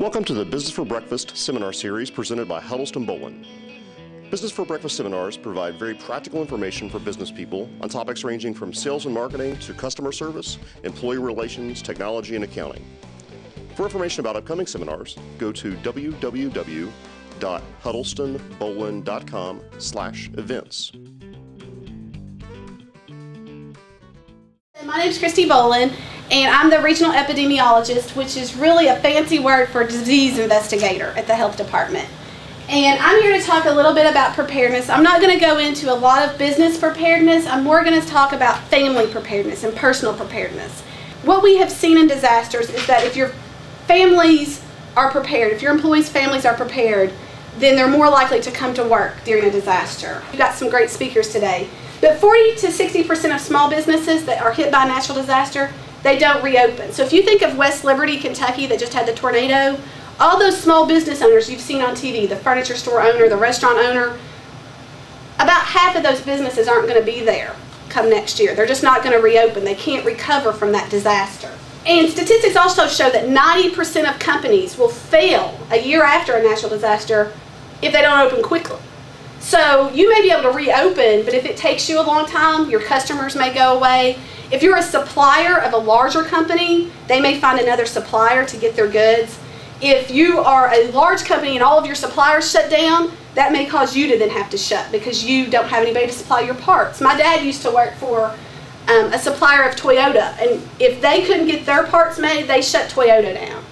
Welcome to the Business for Breakfast seminar series presented by Huddleston Bolin. Business for Breakfast seminars provide very practical information for business people on topics ranging from sales and marketing to customer service, employee relations, technology, and accounting. For information about upcoming seminars, go to www.huddlestonbolin.com/events. My name is Christy Bolin, and I'm the regional epidemiologist, which is really a fancy word for disease investigator at the health department. And I'm here to talk a little bit about preparedness. I'm not going to go into a lot of business preparedness. I'm more going to talk about family preparedness and personal preparedness. What we have seen in disasters is that if your families are prepared, if your employees' families are prepared, then they're more likely to come to work during a disaster. We've got some great speakers today. But 40 to 60% of small businesses that are hit by a natural disaster, they don't reopen. So if you think of West Liberty, Kentucky, that just had the tornado, all those small business owners you've seen on TV, the furniture store owner, the restaurant owner, about half of those businesses aren't going to be there come next year. They're just not going to reopen. They can't recover from that disaster. And statistics also show that 90% of companies will fail a year after a natural disaster if they don't open quickly. So you may be able to reopen, but if it takes you a long time, your customers may go away. If you're a supplier of a larger company, they may find another supplier to get their goods. If you are a large company and all of your suppliers shut down, that may cause you to then have to shut because you don't have anybody to supply your parts. My dad used to work for a supplier of Toyota, and if they couldn't get their parts made, they shut Toyota down.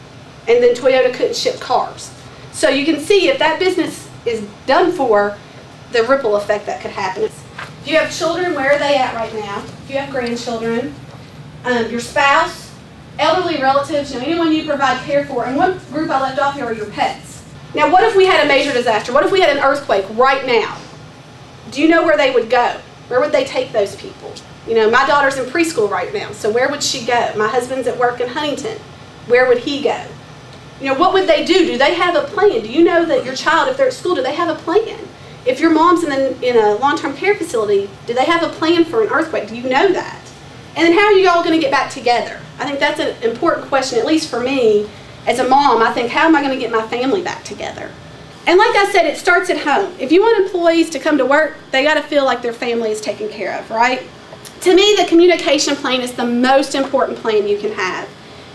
And then Toyota couldn't ship cars. So you can see if that business is done for, the ripple effect that could happen. If you have children, where are they at right now? If you have grandchildren, your spouse, elderly relatives, anyone you provide care for, and one group I left off here are your pets. Now what if we had a major disaster? What if we had an earthquake right now? Do you know where they would go? Where would they take those people? My daughter's in preschool right now, so where would she go? My husband's at work in Huntington. Where would he go? What would they do? Do they have a plan? Do you know that your child, if they're at school, do they have a plan? If your mom's in a long-term care facility, do they have a plan for an earthquake? Do you know that? And then how are you all going to get back together? I think that's an important question, at least for me. As a mom, I think, how am I going to get my family back together? And like I said, it starts at home. If you want employees to come to work, they got to feel like their family is taken care of, right? To me, the communication plan is the most important plan you can have.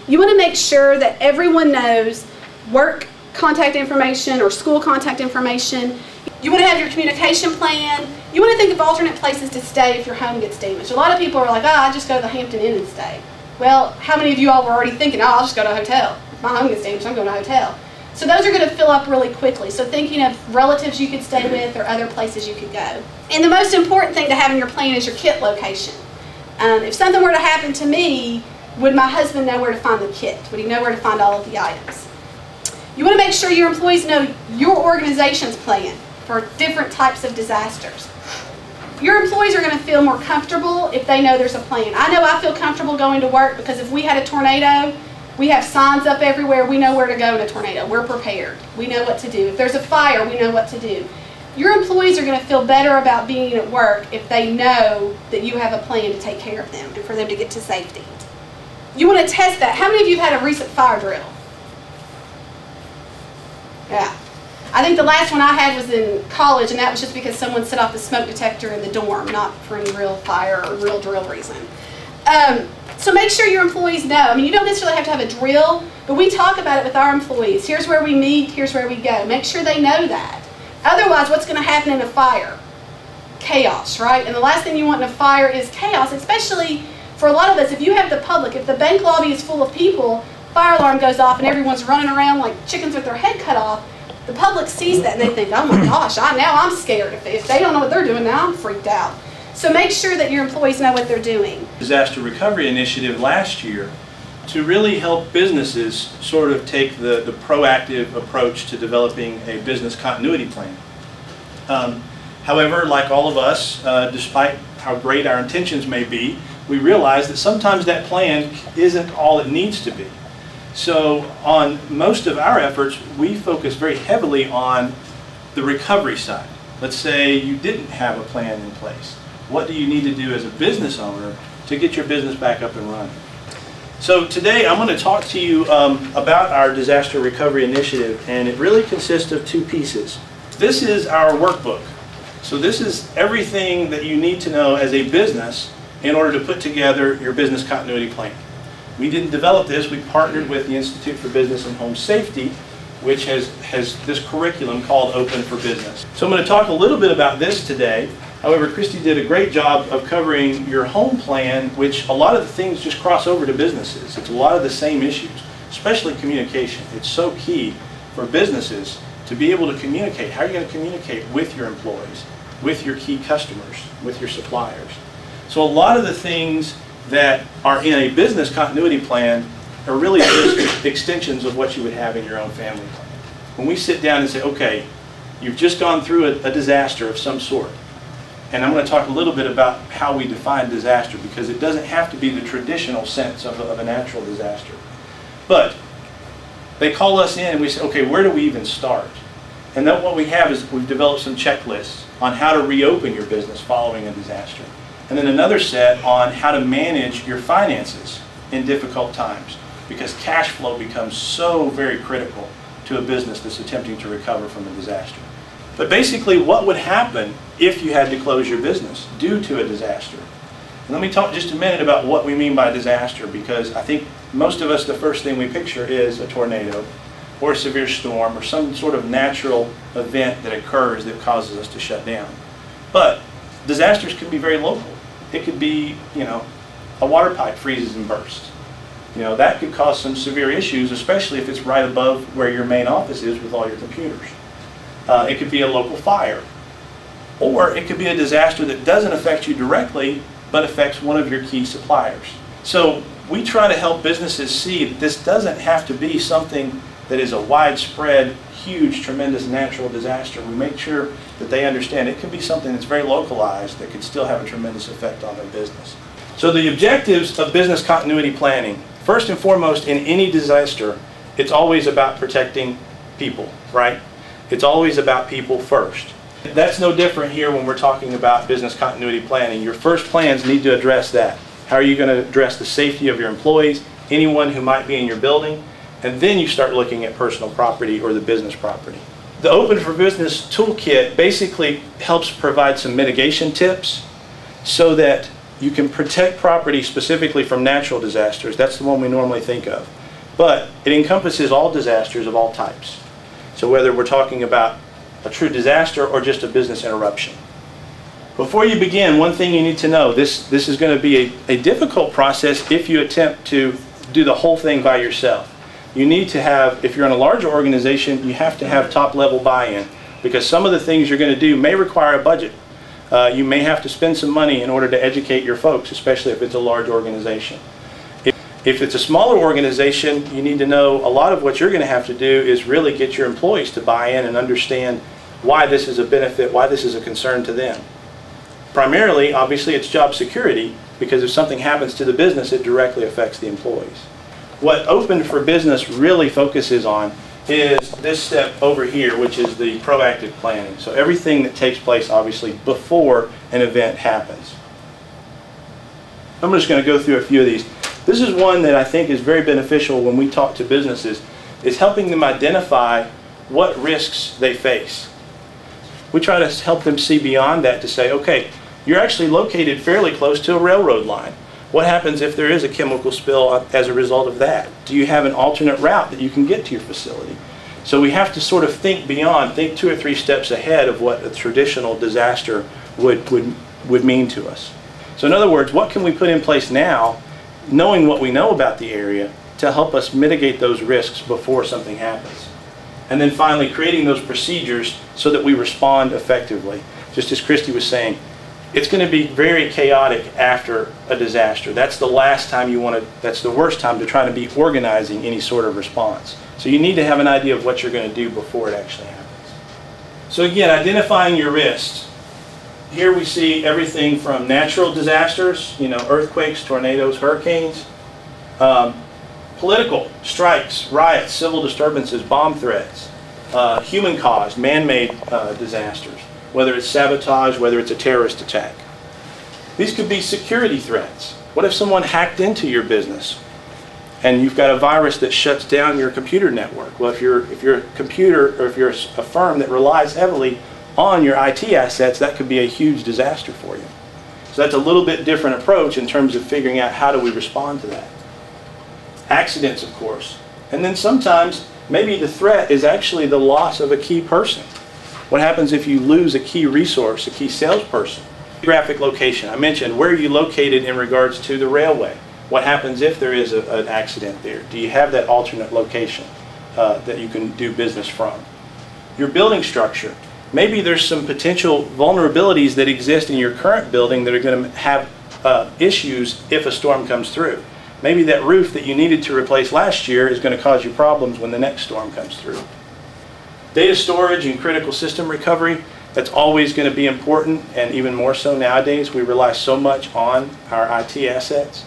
You want to make sure that everyone knows work contact information or school contact information. You want to have your communication plan. You want to think of alternate places to stay if your home gets damaged. A lot of people are like, I just go to the Hampton Inn and stay. Well, how many of you all were already thinking, I'll just go to a hotel. If my home gets damaged, I'm going to a hotel. So those are going to fill up really quickly. So thinking of relatives you could stay with or other places you could go. And the most important thing to have in your plan is your kit location. If something were to happen to me, would my husband know where to find the kit? Would he know where to find all of the items? You want to make sure your employees know your organization's plan for different types of disasters. Your employees are going to feel more comfortable if they know there's a plan. I know I feel comfortable going to work because if we had a tornado, we have signs up everywhere. We know where to go in a tornado. We're prepared. We know what to do. If there's a fire, we know what to do. Your employees are going to feel better about being at work if they know that you have a plan to take care of them and for them to get to safety. You want to test that. How many of you have had a recent fire drill? Yeah. I think the last one I had was in college, and that was just because someone set off the smoke detector in the dorm, not for any real fire or real drill reason. So make sure your employees know. You don't necessarily have to have a drill, but we talk about it with our employees. Here's where we meet, here's where we go. Make sure they know that. Otherwise, what's going to happen in a fire? Chaos, right? And the last thing you want in a fire is chaos, especially for a lot of us. If you have the public, if the bank lobby is full of people, fire alarm goes off and everyone's running around like chickens with their head cut off, the public sees that and they think, oh my gosh, now I'm scared. If they don't know what they're doing, now I'm freaked out. So make sure that your employees know what they're doing. Disaster Recovery Initiative last year to really help businesses sort of take the proactive approach to developing a business continuity plan. However, like all of us, despite how great our intentions may be, we realize that sometimes that plan isn't all it needs to be. So on most of our efforts, we focus very heavily on the recovery side. Let's say you didn't have a plan in place. What do you need to do as a business owner to get your business back up and running? So today I'm going to talk to you about our disaster recovery initiative, and it really consists of two pieces. This is our workbook. So this is everything that you need to know as a business in order to put together your business continuity plan. We didn't develop this. We partnered with the Institute for Business and Home Safety, which has this curriculum called Open for Business. So I'm going to talk a little bit about this today. However, Christy did a great job of covering your home plan, which a lot of the things just cross over to businesses. It's a lot of the same issues, especially communication. It's so key for businesses to be able to communicate. How are you going to communicate with your employees, with your key customers, with your suppliers? So a lot of the things that are in a business continuity plan are really just extensions of what you would have in your own family plan. When we sit down and say, okay, you've just gone through a disaster of some sort, and I'm going to talk a little bit about how we define disaster, because it doesn't have to be the traditional sense of a natural disaster. But they call us in and we say, okay, where do we even start? And then what we have is we've developed some checklists on how to reopen your business following a disaster. And then another set on how to manage your finances in difficult times, because cash flow becomes so very critical to a business that's attempting to recover from a disaster. But basically, what would happen if you had to close your business due to a disaster? And let me talk just a minute about what we mean by disaster, because I think most of us, the first thing we picture is a tornado or a severe storm or some sort of natural event that occurs that causes us to shut down. But disasters can be very local. It could be, a water pipe freezes and bursts. That could cause some severe issues, especially if it's right above where your main office is with all your computers. It could be a local fire. Or it could be a disaster that doesn't affect you directly, but affects one of your key suppliers. So we try to help businesses see that this doesn't have to be something that is a widespread, huge, tremendous natural disaster. We make sure that they understand it can be something that's very localized that could still have a tremendous effect on their business. So the objectives of business continuity planning, first and foremost, in any disaster, it's always about protecting people, right? It's always about people first. That's no different here when we're talking about business continuity planning. Your first plans need to address that. How are you going to address the safety of your employees, anyone who might be in your building, and then you start looking at personal property or the business property. The Open for Business toolkit basically helps provide some mitigation tips so that you can protect property specifically from natural disasters. That's the one we normally think of. But it encompasses all disasters of all types. So whether we're talking about a true disaster or just a business interruption. Before you begin, one thing you need to know, this is going to be a difficult process if you attempt to do the whole thing by yourself. You need to have, if you're in a larger organization, you have to have top-level buy-in, because some of the things you're going to do may require a budget. You may have to spend some money in order to educate your folks, especially if it's a large organization. If it's a smaller organization, you need to know a lot of what you're going to have to do is really get your employees to buy in and understand why this is a benefit, why this is a concern to them. Primarily, obviously, it's job security, because if something happens to the business, it directly affects the employees. What Open for Business really focuses on is this step over here, which is the proactive planning. So everything that takes place, obviously, before an event happens. I'm just going to go through a few of these. This is one that I think is very beneficial when we talk to businesses, is helping them identify what risks they face. We try to help them see beyond that to say, okay, you're actually located fairly close to a railroad line. What happens if there is a chemical spill as a result of that? Do you have an alternate route that you can get to your facility? So we have to sort of think beyond, think 2 or 3 steps ahead of what a traditional disaster would mean to us. So in other words, what can we put in place now, knowing what we know about the area, to help us mitigate those risks before something happens? And then finally, creating those procedures so that we respond effectively. Just as Christy was saying, it's going to be very chaotic after a disaster. That's the last time you want to, that's the worst time to try to be organizing any sort of response. So you need to have an idea of what you're going to do before it actually happens. So again, identifying your risks. Here we see everything from natural disasters, earthquakes, tornadoes, hurricanes, political, strikes, riots, civil disturbances, bomb threats, human-caused, man-made disasters, whether it's sabotage, whether it's a terrorist attack. These could be security threats. What if someone hacked into your business? and you've got a virus that shuts down your computer network. Well, if you're a computer, or if you're a firm that relies heavily on your IT assets, that could be a huge disaster for you. So that's a little bit different approach in terms of figuring out how do we respond to that. Accidents, of course. And then sometimes maybe the threat is actually the loss of a key person. What happens if you lose a key resource, a key salesperson? Geographic location. I mentioned, where are you located in regards to the railway? What happens if there is an accident there? Do you have that alternate location that you can do business from? Your building structure. Maybe there's some potential vulnerabilities that exist in your current building that are going to have issues if a storm comes through. Maybe that roof that you needed to replace last year is going to cause you problems when the next storm comes through. Data storage and critical system recovery, that's always going to be important, and even more so nowadays. We rely so much on our IT assets.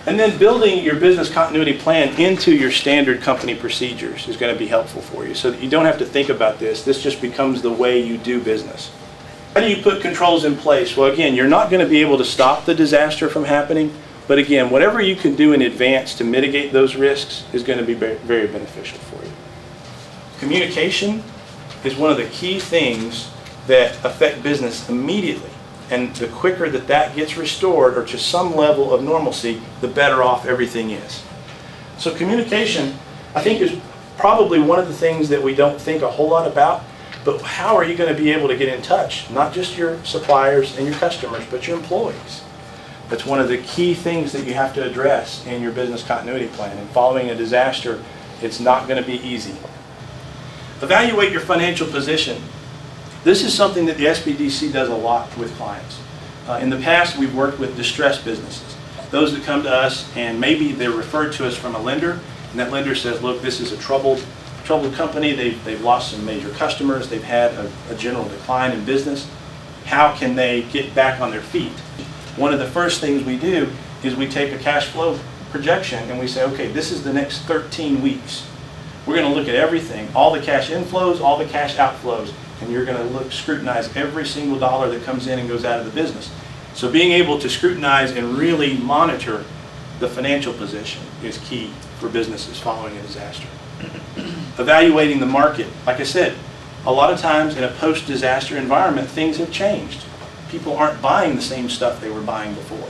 And then building your business continuity plan into your standard company procedures is going to be helpful for you, so that you don't have to think about this. This just becomes the way you do business. How do you put controls in place? Well, again, you're not going to be able to stop the disaster from happening, but again, whatever you can do in advance to mitigate those risks is going to be very beneficial for you. Communication is one of the key things that affect business immediately. And the quicker that that gets restored, or to some level of normalcy, the better off everything is. So communication, I think, is probably one of the things that we don't think a whole lot about. But how are you going to be able to get in touch? Not just your suppliers and your customers, but your employees. That's one of the key things that you have to address in your business continuity plan. And following a disaster, it's not going to be easy. Evaluate your financial position. This is something that the SBDC does a lot with clients. In the past, we've worked with distressed businesses. Those that come to us and maybe they're referred to us from a lender, and that lender says, look, this is a troubled company. They've lost some major customers. They've had a general decline in business. How can they get back on their feet? One of the first things we do is we take a cash flow projection and we say, okay, this is the next 13 weeks. We're going to look at everything, all the cash inflows, all the cash outflows, and you're going to scrutinize every single dollar that comes in and goes out of the business. So being able to scrutinize and really monitor the financial position is key for businesses following a disaster. Evaluating the market. Like I said, a lot of times in a post-disaster environment, things have changed. People aren't buying the same stuff they were buying before.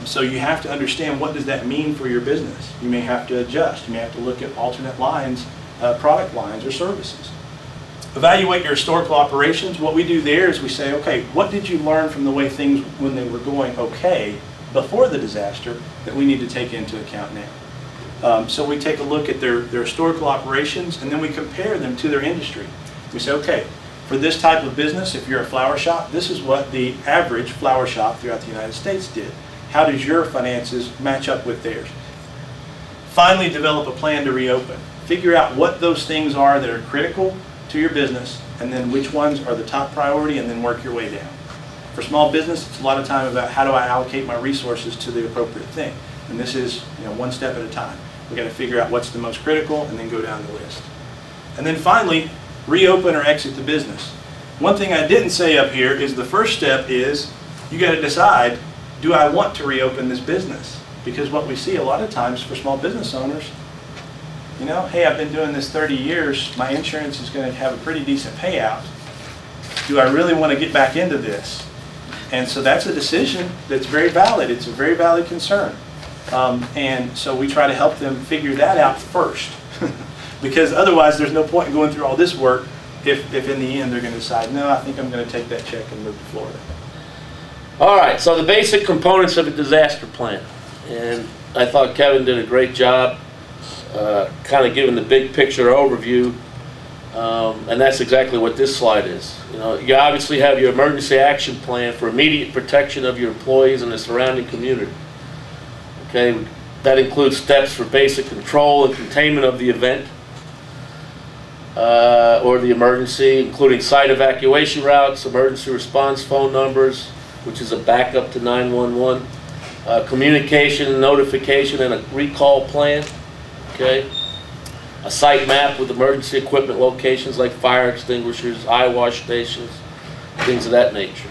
So you have to understand, what does that mean for your business? You may have to adjust. You may have to look at alternate lines, product lines or services. Evaluate your historical operations. What we do there is we say, okay, what did you learn from the way things, when they were going okay before the disaster, that we need to take into account now? So we take a look at their historical operations, and then we compare them to their industry. We say, okay, for this type of business, if you're a flower shop, this is what the average flower shop throughout the United States did. How does your finances match up with theirs? Finally, develop a plan to reopen. Figure out what those things are that are critical to your business, and then which ones are the top priority, and then work your way down. For small business, it's a lot of time about how do I allocate my resources to the appropriate thing. And this is, one step at a time. We've got to figure out what's the most critical and then go down the list. And then finally, reopen or exit the business. One thing I didn't say up here is the first step is you got to decide, do I want to reopen this business? Because what we see a lot of times for small business owners, hey, I've been doing this 30 years, my insurance is going to have a pretty decent payout. Do I really want to get back into this? And so that's a decision that's very valid. It's a very valid concern. And so we try to help them figure that out first. Because otherwise there's no point in going through all this work if in the end they're going to decide, no, I think I'm going to take that check and move to Florida. All right, so the basic components of a disaster plan. And I thought Kevin did a great job kind of giving the big picture overview. And that's exactly what this slide is. You obviously have your emergency action plan for immediate protection of your employees and the surrounding community. Okay, that includes steps for basic control and containment of the event or the emergency, including site evacuation routes, emergency response phone numbers, which is a backup to 911, communication, notification, and a recall plan. Okay, a site map with emergency equipment locations like fire extinguishers, eye wash stations, things of that nature.